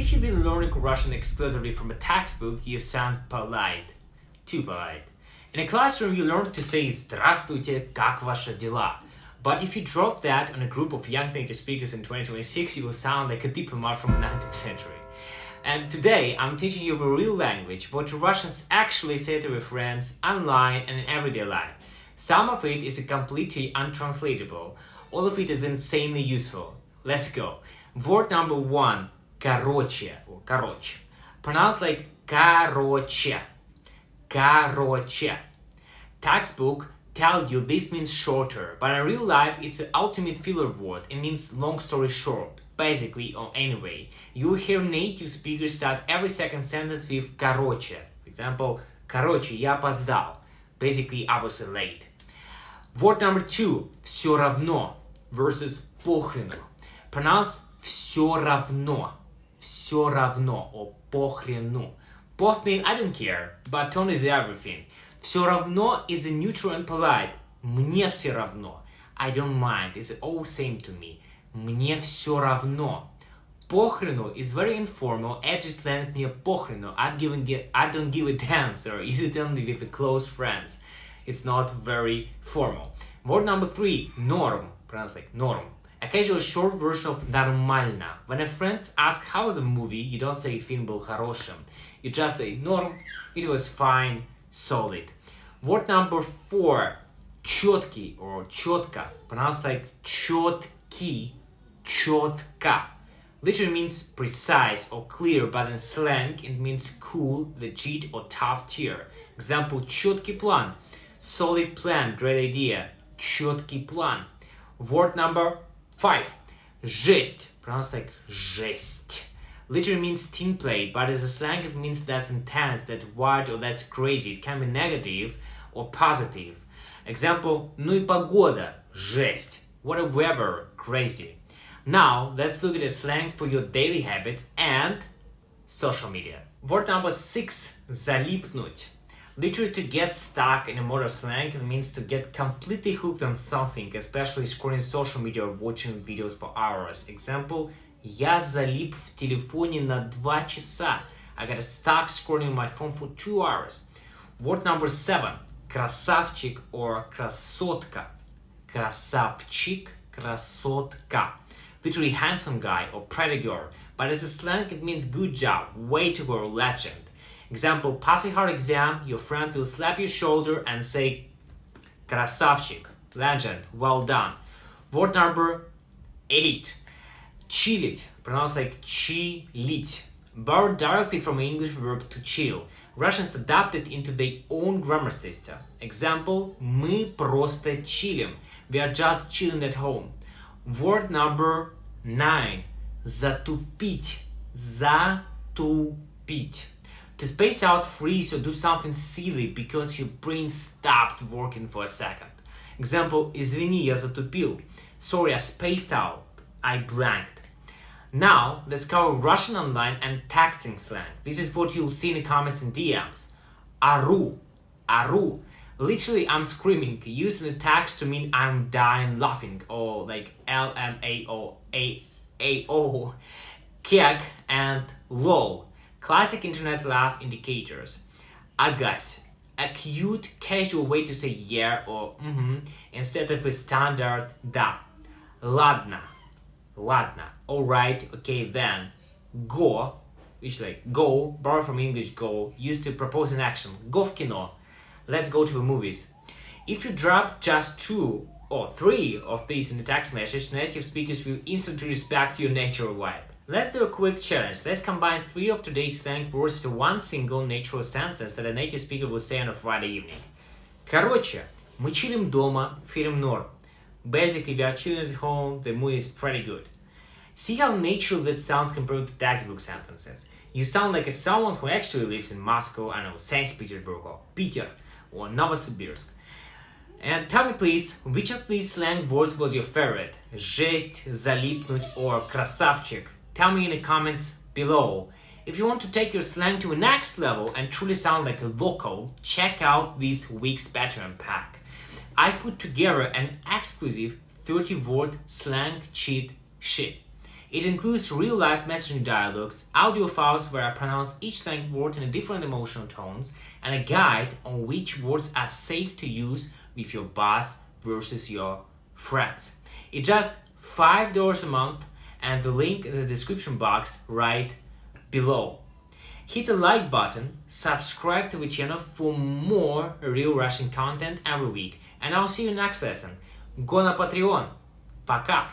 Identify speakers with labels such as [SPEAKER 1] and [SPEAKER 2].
[SPEAKER 1] If you've been learning Russian exclusively from a textbook, you sound polite. Too polite. In a classroom, you learn to say "Здравствуйте, как ваши дела?" But if you drop that on a group of young native speakers in 2026, you will sound like a diplomat from the 19th century. And today, I'm teaching you a real language, what Russians actually say to their friends online and in everyday life. Some of it is completely untranslatable. All of it is insanely useful. Let's go. Word number 1, короче, or короче. Pronounced like короче. Короче. Textbook tell you this means shorter, but in real life it's an ultimate filler word. It means long story short. Basically, or anyway, you will hear native speakers start every second sentence with короче. For example, короче, я опоздал. Basically, I was late. Word number 2, все равно versus похрену. Pronounce все равно. Все равно or похрену. Both mean I don't care, but tone is everything. Все равно is a neutral and polite. Мне все равно. I don't mind. It's all same to me. Мне все равно. Похрену is very informal. Edgy slang мне похрену. I don't give a damn, sir. Use it only with close friends. It's not very formal. Word number 3, норм. Pronounced like норм. A casual short version of нормально. When a friend asks how was the movie, you don't say фильм был хорошим. You just say норм. It was fine, solid. Word number 4, чёткий or чётко. Pronounced like чёткий. Чётко literally means precise or clear, but in slang it means cool, legit or top tier. Example, чёткий план. Solid plan, great idea. Чёткий план. Word number 5, жесть. Pronounced like жесть. Literally means team play, but as a slang it means that's intense, that's wild, or that's crazy. It can be negative or positive. Example, ну и погода. Жесть. What a weather. Crazy. Now, let's look at a slang for your daily habits and social media. Word number 6, залипнуть. Literally to get stuck in a modern slang, it means to get completely hooked on something, especially scrolling social media or watching videos for hours. Example, я залип в телефоне на 2 часа. I got stuck scrolling my phone for 2 hours. Word number 7, красавчик or красотка. Красавчик, красотка. Literally handsome guy or pretty girl, but as a slang it means good job, way to go, legend. Example, pass a hard exam, your friend will slap your shoulder and say красавчик, legend, well done. Word number 8, чилить, pronounced like чилить, borrowed directly from an English verb to chill. Russians adapted into their own grammar system. Example, мы просто чилим, we are just chilling at home. Word number 9, затупить, затупить. To space out, freeze, or do something silly because your brain stopped working for a second. Example, извини, я затупил. Sorry, I spaced out. I blanked. Now, let's cover Russian online and texting slang. This is what you'll see in the comments and DMs. Ору, ору. Literally, I'm screaming, using the text to mean I'm dying laughing, or like LMAO, kek, and lol. Classic internet laugh indicators. Агась, a cute, casual way to say yeah or instead of a standard да. Ладно, ладно, alright, okay then. Go, which like go, borrowed from English go, used to propose an action. Go в кино. Let's go to the movies. If you drop just 2 or 3 of these in the text message, native speakers will instantly respect your natural vibe. Let's do a quick challenge. Let's combine 3 of today's slang words to one single natural sentence that a native speaker would say on a Friday evening. Короче, мы чилим дома, фильм норм. Basically, we are chilling at home, the movie is pretty good. See how natural that sounds compared to textbook sentences. You sound like someone who actually lives in Moscow, I don't know, St. Petersburg or Peter or Novosibirsk. And tell me please, which of these slang words was your favorite? Жесть, залипнуть or красавчик? Tell me in the comments below. If you want to take your slang to a next level and truly sound like a local, check out this week's Patreon pack. I've put together an exclusive 30-word slang cheat sheet. It includes real-life messaging dialogues, audio files where I pronounce each slang word in a different emotional tones, and a guide on which words are safe to use with your boss versus your friends. It's just $5 a month, and the link in the description box right below. Hit the like button, subscribe to the channel for more real Russian content every week, and I'll see you next lesson. Go на Patreon. Пока!